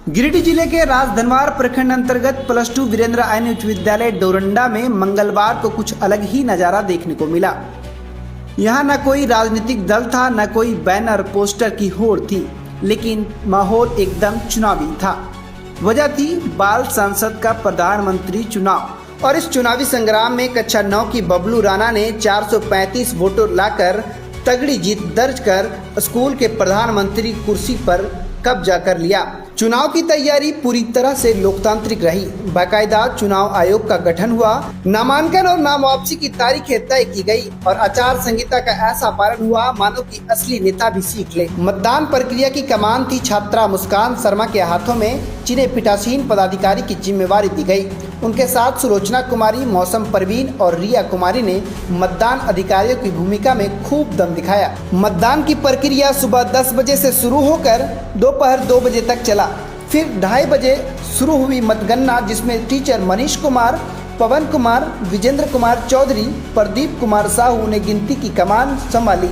गिरिडीह जिले के राजधनवार प्रखंड अंतर्गत +2 वीरेंद्र आर्य उच्च विद्यालय डोरंडा में मंगलवार को कुछ अलग ही नजारा देखने को मिला। यहाँ न कोई राजनीतिक दल था, न कोई बैनर पोस्टर की होड़ थी, लेकिन माहौल एकदम चुनावी था। वजह थी बाल संसद का प्रधानमंत्री चुनाव। और इस चुनावी संग्राम में कक्षा 9 की बबलू राणा ने 435 वोटों लाकर तगड़ी जीत दर्ज कर स्कूल के प्रधानमंत्री कुर्सी पर कब्जा कर लिया। चुनाव की तैयारी पूरी तरह से लोकतांत्रिक रही। बाकायदा चुनाव आयोग का गठन हुआ, नामांकन और नाम वापसी की तारीखें तय की गई और आचार संहिता का ऐसा पालन हुआ मानो कि असली नेता भी सीख ले। मतदान प्रक्रिया की कमान थी छात्रा मुस्कान शर्मा के हाथों में। जिन्हें पीठासीन पदाधिकारी की जिम्मेवारी दी गई। उनके साथ सुलोचना कुमारी, मौसम परवीन और रिया कुमारी ने मतदान अधिकारियों की भूमिका में खूब दम दिखाया। मतदान की प्रक्रिया सुबह 10 बजे से शुरू होकर दोपहर 2 बजे तक चला। फिर 2:30 बजे शुरू हुई मतगणना, जिसमें टीचर मनीष कुमार, पवन कुमार, विजेंद्र कुमार चौधरी, प्रदीप कुमार साहू ने गिनती की कमान संभाली।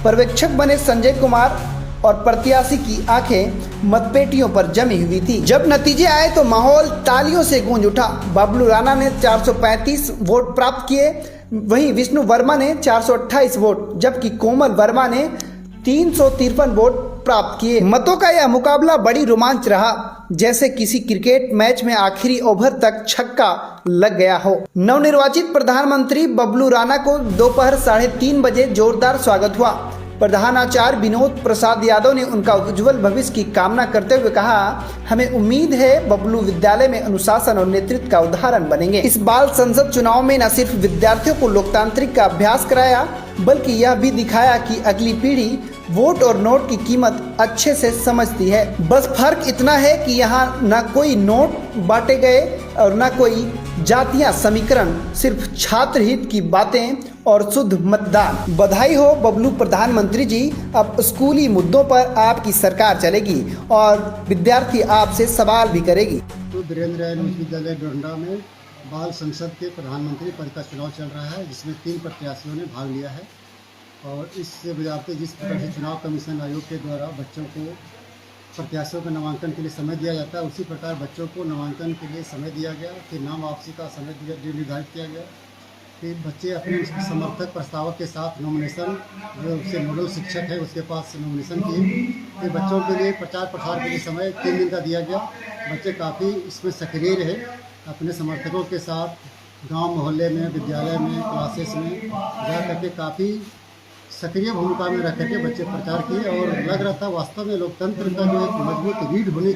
पर्यवेक्षक बने संजय कुमार और प्रत्याशी की आंखें मतपेटियों पर जमी हुई थी। जब नतीजे आए तो माहौल तालियों से गूंज उठा। बबलू राणा ने 435 वोट प्राप्त किए, वहीं विष्णु वर्मा ने 428 वोट, जबकि कोमल वर्मा ने 353 वोट प्राप्त किए। मतों का यह मुकाबला बड़ी रोमांच रहा, जैसे किसी क्रिकेट मैच में आखिरी ओवर तक छक्का लग गया हो। नवनिर्वाचित प्रधानमंत्री बबलू राणा को दोपहर 3:30 बजे जोरदार स्वागत हुआ। प्रधानाचार्य विनोद प्रसाद यादव ने उनका उज्जवल भविष्य की कामना करते हुए कहा, हमें उम्मीद है बबलू विद्यालय में अनुशासन और नेतृत्व का उदाहरण बनेंगे। इस बाल संसद चुनाव में न सिर्फ विद्यार्थियों को लोकतांत्रिक का अभ्यास कराया, बल्कि यह भी दिखाया कि अगली पीढ़ी वोट और नोट की कीमत अच्छे से समझती है। बस फर्क इतना है कि यहाँ न कोई नोट बांटे गए और न कोई जातियां समीकरण, सिर्फ छात्र हित की बातें और शुद्ध मतदान। बधाई हो बबलू प्रधानमंत्री जी, अब स्कूली मुद्दों पर आपकी सरकार चलेगी और विद्यार्थी आपसे सवाल भी करेगी। तो वीरेंद्र आर्य उच्च विद्यालय डोरंडा में बाल संसद के प्रधानमंत्री पद का चुनाव चल रहा है, जिसमें 3 प्रत्याशियों ने भाग लिया है। और इससे बजाते जिस प्रकार से चुनाव कमीशन आयोग के द्वारा बच्चों को प्रत्याशियों के नामांकन के लिए समय दिया जाता है, उसी प्रकार बच्चों को नामांकन के लिए समय दिया गया। फिर नाम वापसी का समय निर्धारित किया गया। फिर बच्चे अपने समर्थक प्रस्तावक के साथ नॉमिनेशन, जो उससे नोडल शिक्षक है उसके पास नॉमिनेशन किए। फिर बच्चों के लिए प्रचार प्रसार के लिए समय 3 दिन का दिया गया। बच्चे काफ़ी इसमें सक्रिय रहे, अपने समर्थकों के साथ गांव मोहल्ले में, विद्यालय में, क्लासेस में जा करके काफ़ी सक्रिय भूमिका में रह करके बच्चे प्रचार किए और लग रहा था वास्तव में लोकतंत्र का जो एक मजबूत रीढ़ होने